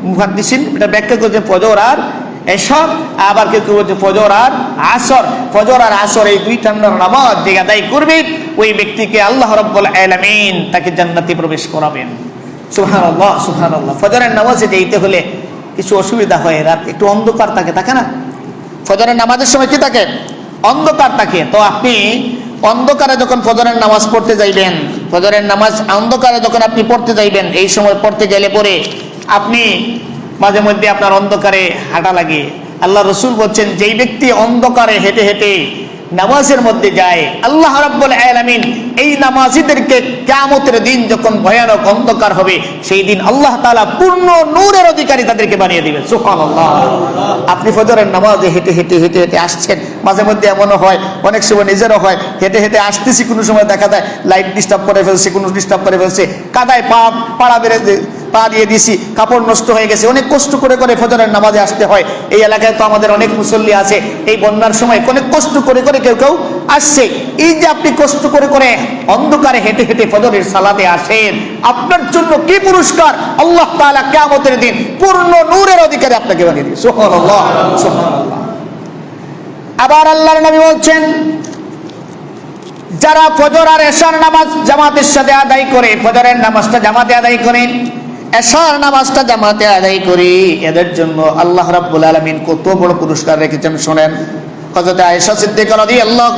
মুহাদ্দিসিন এটা ব্যাখ্যা করেছেন ফজর আর এশার, আবার কেউ বলছে ফজর আর আসর। ফজর আর আসর এই 2 ঠান্ডার নামাজ যে আদায় করবে, ওই ব্যক্তিকে আল্লাহ রাব্বুল আলামিন তাকে জান্নাতে প্রবেশ করাবেন। সুবহানাল্লাহ, সুবহানাল্লাহ। ফজরের নামাজে যেতে হলে কিছু অসুবিধা হয়, রাত একটু অন্ধকার থাকে না? ফজরের নামাজের সময় কি থাকে? অন্ধকার থাকে। তো আপনি অন্ধকারে যখন ফজরের নামাজ পড়তে যাইবেন, ফজরের নামাজ অন্ধকারে যখন আপনি পড়তে যাইবেন, এই সময় পড়তে গেলে পরে আপনি মাঝে মধ্যে আপনার অন্ধকারে হাঁটা লাগে। আল্লাহ রাসূল বলছেন যেই ব্যক্তি অন্ধকারে হেঁটে হেঁটে নামাজের মধ্যে যায়, আল্লাহ রাব্বুল আলামিন এই নামাজীদেরকে কিয়ামতের দিন যখন ভয়ানক অন্ধকার হবে, সেই দিন আল্লাহ তাআলা পূর্ণ নূরের অধিকারী তাদেরকে বানিয়ে দিবেন। সুবহানাল্লাহ। আপনি ফজরের নামাজে হেঁটে হেঁটে আসছেন, মাঝে মধ্যে এমনও হয়, অনেক সময় নিজেরও হয়, হেঁটে হেঁটে আসতেছি, কোনো সময় দেখা যায় লাইট ডিস্টার্ব করে ফেলছে, কোনো ডিস্টার্ব করে ফেলছে, কাদায় পাড়া বেড়ে পা দিয়ে দিছি, কাপড় নষ্ট হয়ে গেছে, অনেক কষ্ট করে ফজরের নামাজে আসতে হয়। এই এলাকায় তো আমাদের অনেক মুসল্লি আছে, এই বন্যার সময় অনেক কষ্ট করে কেউ আসছে। এই যে আপনি কষ্ট করে অন্ধকারে হেঁটে হেঁটে ফজরের সালাতে আসেন, আপনার জন্য কি পুরস্কার! আল্লাহ তাআলা কিয়ামতের দিন পূর্ণ নূরের অধিকারী আপনাকে বানিয়ে দিবেন। সুবহানাল্লাহ, সুবহানাল্লাহ। আবার আল্লাহর নবী বলছেন যারা ফজর আর এশার নামাজ জামাতের সাথে আদায় করে, ফজরের নামাজটা জামাতে আদায় করেন, এশার নামাজটা জামাতে আদায় করি, এদের জন্য আল্লাহ রাব্বুল আলামিন কত বড় পুরস্কার রেখেছেন শুনেন। হযরত আয়েশা সিদ্দিকা রাদিয়াল্লাহু,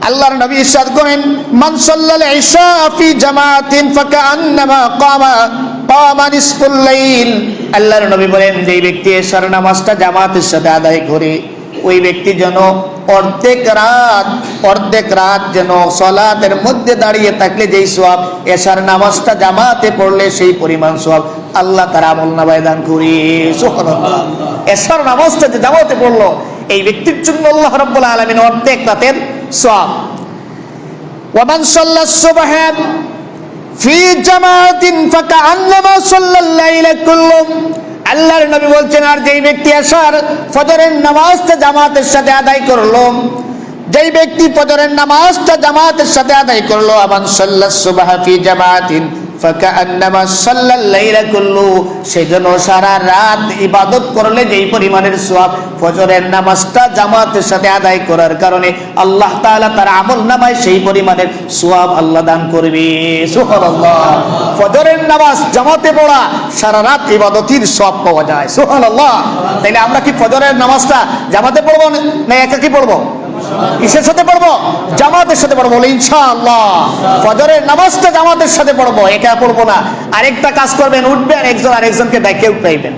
আল্লাহর নবী ইরশাদ করেন মান সাল্লাল ইশা ফি জামাতিন ফাকান্নামা কামা নিসফুল লাইল। আল্লাহর নবী বলেন যেই ব্যক্তি এশার নামাজটা জামাতের সাথে আদায় করে, ওই ব্যক্তি যেন অর্ধেক রাত যেন সালাতের মধ্যে দাঁড়িয়ে থাকলে যেই সওয়াব, এশার নামাজটা জামাতে পড়লে সেই পরিমাণ সওয়াব আল্লাহ তার আমলনামায় দান করি। সুবহানাল্লাহ। এশার নামাজটা যে জামাতে পড়লো, এই ব্যক্তির জন্য আল্লাহ রাব্বুল আলামিন অর্ধেক রাতের সওয়াব। ওয়া মান সাল্লাস সুবহা ফি জামাতিন ফাকান্নামা সাল্লাল লাইলা কুল্লুহু। আল্লাহর নবী বলছেন আর যেই ব্যক্তি এশার ফজরের নামাজটা জামাতের সাথে আদায় করলো, যেই ব্যক্তি ফজরের নামাজটা জামাতের সাথে আদায় করলো, আমান সাল্লাস সুবহা ফি জামাতিন ফাকান্নামা সাল্লাল লাইলা কুল্লুহু, সেজন্য সারা রাত ইবাদত করলে যেই পরিমাণের সওয়াব ফজরের নামাজটা জামাতের সাথে আদায় করার কারণে আল্লাহ তাআলা তার আমলনামায় সেই পরিমাণের সওয়াব আল্লাহ দান করবে। সুবহানাল্লাহ। ফজরের নামাজ জামাতে পড়া সারা রাত ইবাদতের সওয়াব পাওয়া যায়। সুবহানাল্লাহ। তাইলে আমরা কি ফজরের নামাজটা জামাতে পড়বো না একাকী পড়বো? কিসের সাথে পড়বো? জামাতের সাথে পড়বো ইনশাআল্লাহ। ফজরের নামাজটা জামাতের সাথে পড়বো, একা পড়বো না। আরেকটা কাজ করবেন, উঠবেন একজন আরেকজনকে ডেকে উঠাইবেন।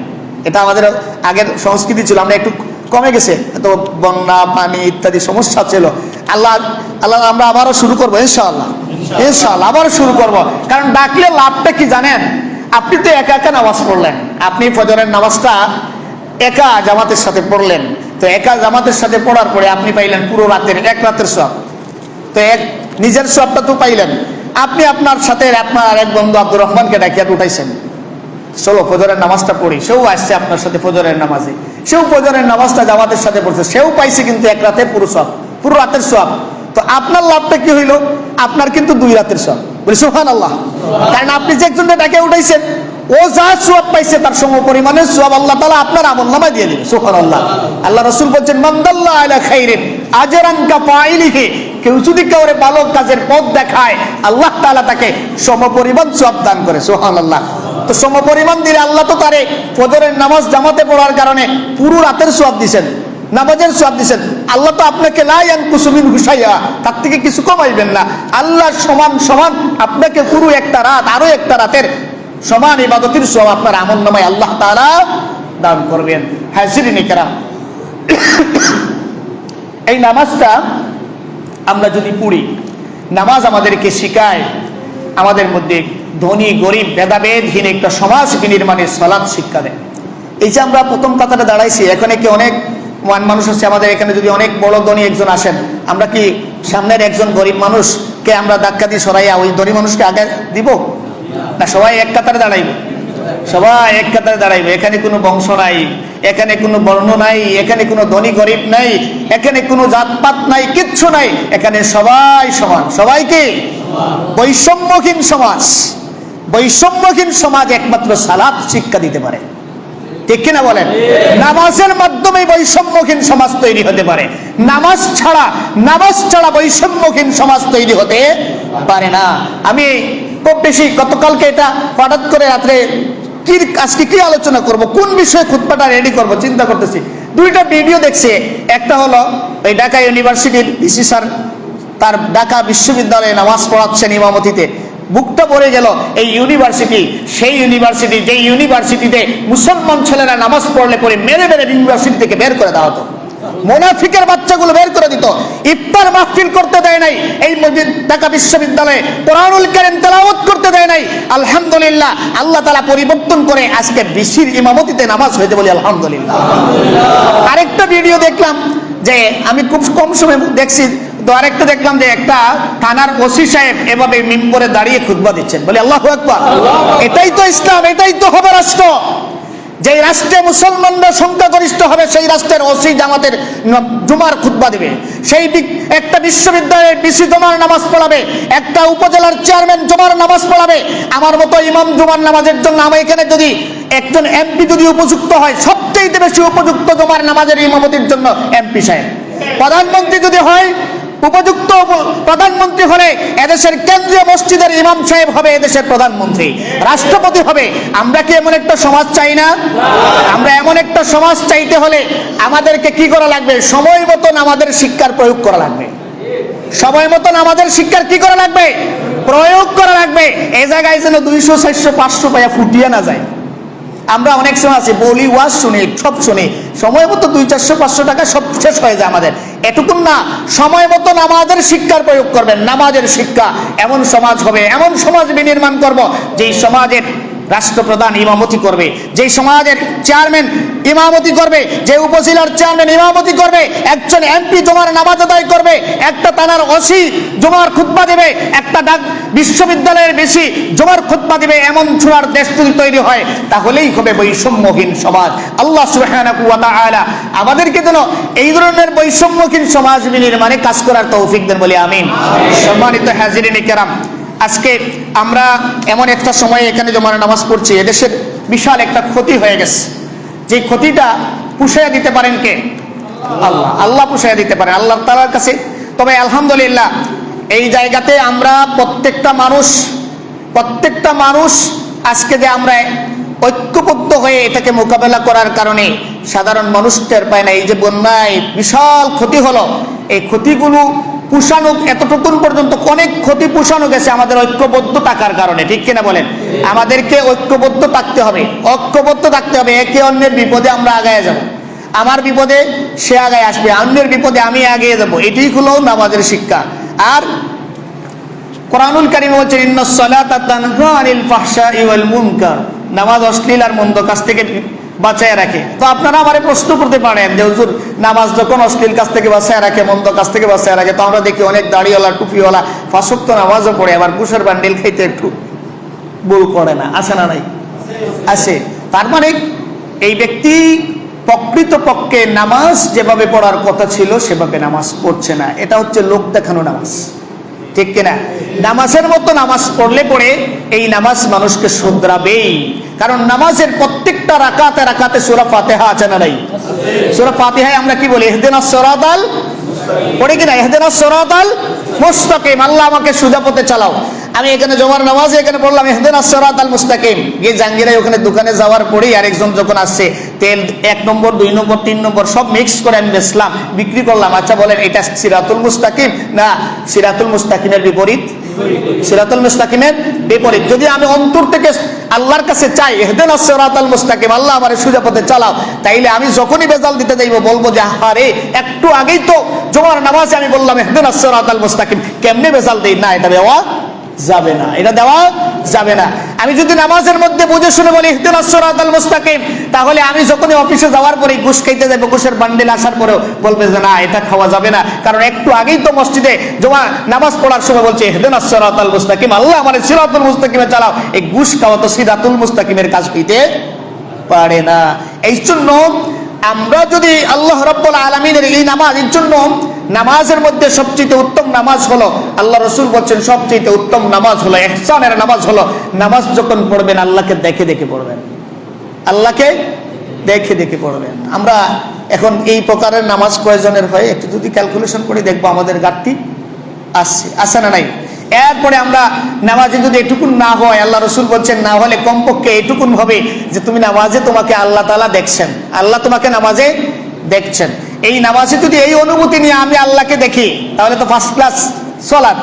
এটা আমাদের আগের সংস্কৃতি ছিল, আমরা একটু কমে গেছে, তো বন্যা পানি ইত্যাদি সমস্যা ছিল। আল্লাহ আমরা আবারও শুরু করবো ইনশাআল্লাহ, ইনশাআল্লাহ আবারও শুরু করবো। কারণ ডাকলে লাভটা কি জানেন? আপনি তো একা নামাজ পড়লেন, আপনি ফজরের নামাজটা একা জামাতের সাথে পড়লেন, তো একা জামাতের সাথে পড়ার পরে আপনি পাইলেন পুরো রাতের এক রাতের সওয়াব। তো নিজের সওয়াবটা তো পাইলেন, আপনি আপনার সাথে আপনার এক বন্ধু আব্দুর রহমানকে ডাকিয়া উঠাইছেন, চলো ফজরের নামাজটা পড়ি। সেও আসছে আপনার সাথে ফজরের নামাজে, সেও ফজরের নামাজটা জামাতের সাথে পড়ছে, সেও পাইছে কিন্তু এক রাতে পুরো সওয়াব, পুরো রাতের সওয়াব। তো আপনার লাভটা কি হইল? আপনার কিন্তু 2 রাতের সওয়াব। বলি সুবহানাল্লাহ। কারণ আপনি যে একজনকে ডাকে উঠাইছেন, ও যা সওয়াব পাইছে তার সম পরিমাণের সওয়াব আল্লাহ তাআলা আপনার আমলনামায় দিয়ে দিবেন। সুবহানাল্লাহ। আল্লাহ রাসূল বলেন, মান দাল্লা আলা খাইরিন আজরান কাফাইলিহি, কেউ যদি কাউরে ভালো কাজের পথ দেখায় আল্লাহ তাআলা তাকে সম পরিমাণ সওয়াব দান করে। সুবহানাল্লাহ। তো সম পরিমাণ দিলে আল্লাহ তো তারে ফজরের নামাজ জামাতে পড়ার কারণে পুরো রাতের সওয়াব দিবেন, নামাজের সওয়াব দিবেন। আল্লাহ তো আপনাকে লা ইয়ানকুসু মিন হুসাইয়া, তার থেকে কিছু কমাইবেন না। আল্লাহ সমান সমান আপনাকে পুরো একটা রাত, আরো একটা রাতের সমান ইবাদতের সওয়াব আপনার আমলনামায় আল্লাহ তাআলা দান করবেন। হাজিরিন কিরাম, এই নামাজটা আমরা যদি পড়ি, নামাজ আমাদেরকে শিখায় আমাদের মধ্যে ধনী গরিব ভেদাভেদহীন একটা সমাজ বিনির্মাণের সালাত শিক্ষা দেয়। এই যে আমরা প্রথম কাতারে দাঁড়াইছি, এখানে কি অনেক মানুষ আছে আমাদের এখানে, যদি অনেক বড় ধনী একজন আসেন, আমরা কি সামনের একজন গরিব মানুষকে আমরা ধাক্কা দিয়ে সরাইয়া ওই ধনী মানুষকে আগে দিব না? সবাই এক কাতারে দাঁড়াইব, সবাই এক কাতারে দাঁড়াইবে। এখানে কোনো বংশ নাই, এখানে কোনো বর্ণ নাই, এখানে কোনো ধনী গরিব নাই, এখানে কোনো জাতপাত নাই, কিচ্ছু নাই। এখানে সবাই সমান। সবাইকে বৈষম্যহীন সমাজ, বৈষম্যহীন সমাজ একমাত্র সালাত শিক্ষা দিতে পারে। ঠিক কিনা বলেন? নামাজের মাধ্যমে বৈষম্যহীন সমাজ তৈরি হতে পারে। নামাজ ছাড়া বৈষম্যহীন সমাজ তৈরি হতে পারে না। আমি খুব বেশি গতকালকে এটা হঠাৎ করে রাত্রে আজকে কি আলোচনা করব, কোন বিষয়ে খুতবাটা রেডি করব চিন্তা করতেছি। 2টা ভিডিও দেখছি। একটা হলো ওই ঢাকা ইউনিভার্সিটির ভিসি স্যার তার ঢাকা বিশ্ববিদ্যালয়ে নামাজ পড়াচ্ছেন ইমামতিতে। বুকটা পড়ে গেল। এই ইউনিভার্সিটি সেই ইউনিভার্সিটি যে ইউনিভার্সিটিতে মুসলমান ছেলেরা নামাজ পড়লে পরে মেরে মেরে ইউনিভার্সিটি থেকে বের করে দেওয়া হতো। মুনাফিকের বাচ্চাগুলো বের করে দিত। ইফতার মাহফিল করতে দেয় নাই এই ঢাকা বিশ্ববিদ্যালয়ে, কোরআনুল কারীম তেলাওয়াত করতে দেয় নাই। আলহামদুলিল্লাহ, আল্লাহ তাআলা পরিবর্তন করে আজকে বিশির ইমামতিতে নামাজ হইতে বলি আলহামদুলিল্লাহ। আরেকটা ভিডিও দেখলাম, যে আমি খুব কম সময় দেখছি, তো আরেকটা দেখলাম যে একটা থানার ওসি সাহেব এভাবে মিম্বরে দাঁড়িয়ে খুতবা দিচ্ছেন। বলে আল্লাহু আকবার। এটাই তো ইসলাম, এটাই তো হবে রাষ্ট্র। যেই রাষ্ট্রে মুসলমানরা সংখ্যাগরিষ্ঠ হবে সেই রাষ্ট্রের ওসি জামাতের জুমার খুতবা দিবে, সেই একটা বিশ্ববিদ্যালয়ের বিসি জুমার নামাজ পড়াবে, একটা উপজেলার চেয়ারম্যান জুমার নামাজ পড়াবে। আমার মতো ইমাম জুমার নামাজের জন্য আমি এখানে যদি একজন এমপি যদি উপযুক্ত হয়, সবচেয়ে বেশি উপযুক্ত জুমার নামাজের ইমামতির জন্য এমপি সাহেব। প্রধানমন্ত্রী যদি হয়, উপযুক্ত প্রধানমন্ত্রী হলে এদেশের কেন্দ্রীয় মসজিদের ইমাম সাহেব হবে এদেশের প্রধানমন্ত্রী, রাষ্ট্রপতি হবে। আমরা কি এমন একটা সমাজ চাই না? আমরা এমন একটা সমাজ চাইতে হলে আমাদেরকে কি করা লাগবে? সময় মতন আমাদের শিক্ষার প্রয়োগ করা লাগবে। সময় মতন আমাদের শিক্ষার কি করা লাগবে? প্রয়োগ করা লাগবে। এই জায়গায় যেন 200, 400, 500 পায়া ফুটিয়ে না যায়। আমরা অনেক সময় আছি, বলি ওয়াজ শুনি, সব শুনি, সময় মতো 200, 400, 500 টাকা সব শেষ হয়ে যায় আমাদের। এটুকুন না, সময় মতন আমাদের শিক্ষার প্রয়োগ করবেন। নামাজের শিক্ষা, এমন সমাজ হবে, এমন সমাজ বিনির্মাণ করব যেই সমাজের রাষ্ট্রপ্রধান ইমামতি করবে, যেই সমাজের চেয়ারম্যান ইমামতি করবে, যে উপজেলার চেয়ারম্যান ইমামতি করবে, একজন এমপি জুমার নামাজ আদায় করবে, একটা থানার ওসি জুমার খুতবা দেবে, একটা বিশ্ববিদ্যালয়ের বেশি জুমার খুতবা দিবে। এমন ছোড়ার দেশ যদি তৈরি হয় তাহলেই হবে বৈষম্যহীন সমাজ। আল্লাহ সুবহানাহু ওয়া তাআলা আমাদেরকে যেন এই ধরনের বৈষম্যহীন সমাজ বিনির্মাণে কাজ করার তৌফিক দেন বলি আমিন। সম্মানিত হাজিরিন কিরাম, আজকে আমরা এমন একটা সময়ে এখানে জমার নামাজ পড়ছি, এদেশের বিশাল একটা ক্ষতি হয়ে গেছে। যে ক্ষতিটা পুষাইয়া দিতে পারেন কে? আল্লাহ। আল্লাহ পুষাইয়া দিতে পারেন আল্লাহ তাআলার কাছে। তবে আলহামদুলিল্লাহ, এই জায়গাতে আমরা প্রত্যেকটা মানুষ আজকে যে আমরা ঐক্যবদ্ধ হয়ে এটাকে মোকাবেলা করার কারণে সাধারণ মানুষ টের পায় না। এই যে বন্যায় বিশাল ক্ষতি হলো, এই ক্ষতিগুলো পুষানো এতটুকু পর্যন্ত অনেক ক্ষতি পুষানো গেছে আমাদের ঐক্যবদ্ধ থাকার কারণে। ঠিক কিনা বলেন? আমাদেরকে ঐক্যবদ্ধ থাকতে হবে, ঐক্যবদ্ধ থাকতে হবে। একে অন্যের বিপদে আমরা আগায় যাব। আমার বিপদে সে আগায় আসবে, অন্যের বিপদে আমি এগিয়ে যাব। এটাই হলো নামাজের শিক্ষা। আর কোরআনুল কারীম বলছে, ইন্নাস সালাতা তানহা আনিল ফাহশাই ওয়াল মুনকার, নামাজ অশ্লীল আর মন্দ কাজ থেকে বাঁচায় রাখে। তো আপনারা আমারে প্রশ্ন করতে পারেন যে হুজুর, নামাজ যখন অশ্লীল কাজ থেকে বাঁচায় রাখে, মন্দ কাজ থেকে বাঁচায় রাখে, তো আমরা দেখি অনেক দাড়িওয়ালা টুপিওয়ালা 5 ওয়াক্ত নামাজও পড়ে, আবার কুশের বান্ডিল খাইতে একটু ভুল করে না? আছে না নাই? আছে। তার মানে এই ব্যক্তি প্রকৃতপক্ষে নামাজ যেভাবে পড়ার কথা ছিল সেভাবে নামাজ পড়ছে না। এটা হচ্ছে লোক দেখানো নামাজ, ঠিক কিনা? নামাজের মতো নামাজ পড়লে পরে এই নামাজ মানুষকে শুধরাবেই। কারণ নামাজের প্রত্যেকটা রাকাতে রাকাতে সূরা ফাতিহা আছে না নাই? সূরা ফাতিহায় আমরা কি বলি? ইহদিনাস সিরাতাল, পড়ি কিনা? ইহদিনাস সিরাতাল মুস্তাকিম, আল্লাহ আমাকে সোজা পথে চালাও। আমি এখানে জমার নামাজে এখানে পড়লাম ইহদিনাস সিরাতাল মুস্তাকিম, গিয়ে জাঙ্গিরায় ওখানে দোকানে যাওয়ার পরেই আরেকজন যখন আসছে তেল 1 নম্বর 2 নম্বর 3 নম্বর সব মিক্স করে আমি বেচলাম, বিক্রি করলাম। আচ্ছা বলেন এটা সিরাতুল মুস্তাকিম না সিরাতুল মুস্তাকিমের বিপরীত? সিরাতুল মুস্তাকিমের বিপরীত। যদি আমি অন্তর থেকে আল্লাহর কাছে চাই ইহদিনাস সিরাতাল মুস্তাকিম, আল্লাহ আমারে সোজা পথে চালাও, তাইলে আমি যখনই বেজাল দিতে যাইব বলবো যে আরে একটু আগেই তো জমার নামাজে আমি বললাম ইহদিনাস সিরাতাল মুস্তাকিম, কেমনে বেজাল দেই? না, এটা দেওয়া যাবে না, এটা দেওয়া যাবে না। আমি যদি নামাজের মধ্যে বুঝে শুনে বলি ইহদিনাস সিরাতাল মুস্তাকিম, তাহলে আমি যখনই অফিসে যাওয়ার পরে ঘুষ খাইতে যাবো, ঘুষের বান্ডেল আসার পরেও বলবে যে না এটা খাওয়া যাবে না, কারণ একটু আগেই তো মসজিদে জমা নামাজ পড়ার সময় বলছে ইহদিনাস সিরাতাল মুস্তাকিম, আল্লাহ আমারে সিরাতুল মুস্তাকিমে চালাও। এই ঘুষ খাওয়া তো সিরাতুল মুস্তাকিমের কাজ হইতে পারে না। এই জন্য আমরা যদি আল্লাহ রাব্বুল আলামিনের এই নামাজের জন্য, নামাজের মধ্যে সবচেয়ে উত্তম নামাজ হলো, আল্লাহ রাসূল বলেন সবচেয়ে উত্তম নামাজ হলো ইহসানের নামাজ হলো নামাজ যখন পড়বেন আল্লাহকে দেখে দেখে পড়বেন, আল্লাহকে দেখে দেখে পড়বেন। আমরা এখন এই প্রকারের নামাজ কয়জনের হয় একটু যদি ক্যালকুলেশন করে দেখবো আমাদের ঘাটতি আছে না নাই? এরপরে আমরা নামাজে যদি এটুকুন না হয়, আল্লাহ রাসূল বলছেন না হলে কমপক্ষে এটুকুন হবে যে তুমি নামাজে তোমাকে আল্লাহ তাআলা দেখছেন, আল্লাহ তোমাকে নামাজে দেখছেন। এই নামাজে যদি এই অনুভূতি নিয়ে আমি আল্লাহকে দেখি তাহলে তো ফার্স্ট ক্লাস সালাত।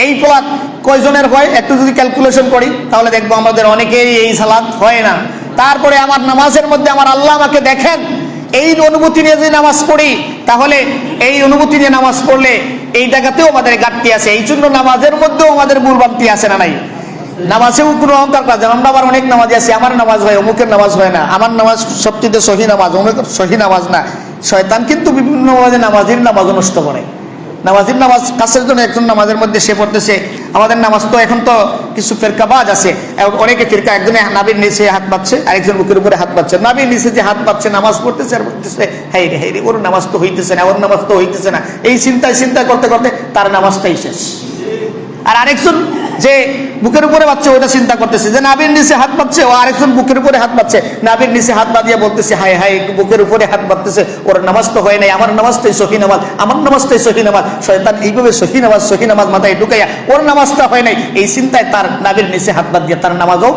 এই সালাত কয়জনের হয় একটু যদি ক্যালকুলেশন করি তাহলে দেখবো আমাদের অনেকেরই এই সালাত হয় না। তারপরে আমার নামাজের মধ্যে আমার আল্লাহ আমাকে দেখেন, এই অনুভূতি নিয়ে যদি নামাজ পড়ি তাহলে এই অনুভূতি নিয়ে নামাজ পড়লে এই জায়গাতেও আমাদের ঘাটতি আছে। এই জন্য নামাজের মধ্যেও আমাদের ভুলভ্রান্তি আছে না নাই? নামাজেও কোনো অহংকার কাজ, আমরা আবার অনেক নামাজ আছে, আমার নামাজ হয় অমুকের নামাজ হয় না, আমার নামাজ সবচেয়ে সহি নামাজ, অমুকের সহি নামাজ না। শয়তান কিন্তু বিভিন্ন নামাজের নামাজও নষ্ট করে। নামাজের নামাজ কাছের জন্য একজন নামাজের মধ্যে সে পড়তেছে, আমাদের নামাজ তো এখন তো কিছু ফেরকাবাজ আছে, অনেকে ফিরকা, একজনে নাবির নিচে হাত পাচ্ছে আরেকজন বুকের উপরে হাত পাচ্ছে, নাবির নিচে যে হাত পাচ্ছে নামাজ পড়তেছে আর বলতেছে হাই রে ওর নামাজ তো হইতেছে না, ওর নামাজ তো হইতেছে না, এই চিন্তা করতে করতে তার নামাজটাই শেষ। আর আরেকজন যে বুকের উপরে পাচ্ছে ওইটা চিন্তা করতেছে যে নাবির নিচে হাত পাচ্ছে, ও আরেকজন বুকের উপরে হাত পাচ্ছে, নাবির নিচে হাত বাঁধিয়ে বলতেছে হাই হাই বুকের উপরে হাত বাঁধতেছে, ওর নামাজ তো হয় নাই, আমার নামাজটাই সহি নামাজ, আমার নামাজটাই সহি নামাজ। শয়তান এইভাবে সহি নামাজ মাথায় ঢুকাইয়া ওর নামাজটা হয় নাই, এই চিন্তায় তার নাবির নিচে হাত বাঁধিয়ে তার নামাজও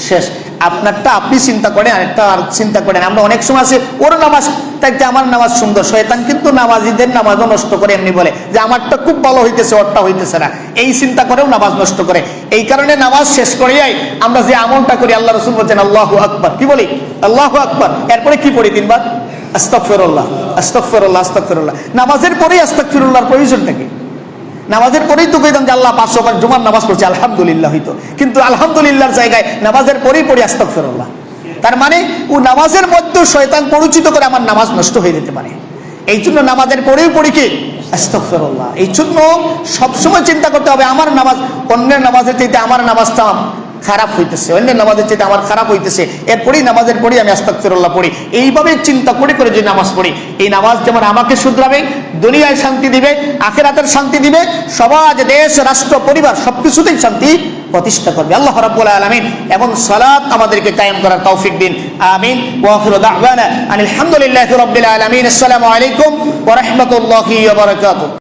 শেষ। আপনারটা আপনি চিন্তা করেন, আরেকটা আর চিন্তা করেন। আমরা অনেক সময় আছে ওর নামাজ তাইতে আমার নামাজ সুন্দর, শয়তান কিন্তু নামাজীদের নামাজও নষ্ট করে, এমনি বলে যে আমারটা খুব ভালো হইতেছে ওরটা হইতেছে না, এই চিন্তা করেও নামাজ নষ্ট করে। এই কারণে নামাজ শেষ করিয়াই আমরা যে আমলটা করি, আল্লাহ রাসূল বলেন আল্লাহু আকবার, কি বলি? আল্লাহু আকবার। এরপরে কি পড়ি? 3 বার আস্তাগফিরুল্লাহ আস্তাগফিরুল্লাহ আস্তাগফিরুল্লাহ। নামাজের পরেই আস্তাগফিরুল্লাহর প্রয়োজন নাকি? নামাজের পরেই তো কইতাম যে আল্লাহ 500 বার জুমার নামাজ পড়ছি আলহামদুলিল্লাহ হইতো, কিন্তু আলহামদুলিল্লাহর জায়গায় নামাজের পরেই পড়ি আস্তাগফিরুল্লাহ। তার মানে ও নামাজের মধ্যে শয়তান পরিচিত করে আমার নামাজ নষ্ট হয়ে যেতে পারে। এই জন্য নামাজের পরেই পড়ি কি? আস্তাগফিরুল্লাহ। এই জন্য সবসময় চিন্তা করতে হবে আমার নামাজ অন্যের নামাজের চাইতে আমার নামাজটা খারাপ হইতেছে, অন্যের নামাজের চাইতে আমার খারাপ হইতেছে, এরপরেই নামাজের পরেই আমি আস্তাগফিরুল্লাহ পড়ি। এইভাবে চিন্তা করে করে যে নামাজ পড়ি, এই নামাজ যেমন আমাকে শুধরাবে, দুনিয়ায় শান্তি দিবে, আখিরাতের শান্তি দিবে, সমাজ দেশ রাষ্ট্র পরিবার সবকিছুতেই শান্তি প্রতিষ্ঠা করবে। আল্লাহ রাব্বুল আলামিন এবং সালাত আমাদেরকে কায়েম করার তৌফিক দিন, আমিন। ওয়া আখিরু দাওয়ানা আলহামদুলিল্লাহি রাব্বিল আলামিন। আসসালামু আলাইকুম ওয়া রাহমাতুল্লাহি ওয়া বারাকাতুহু।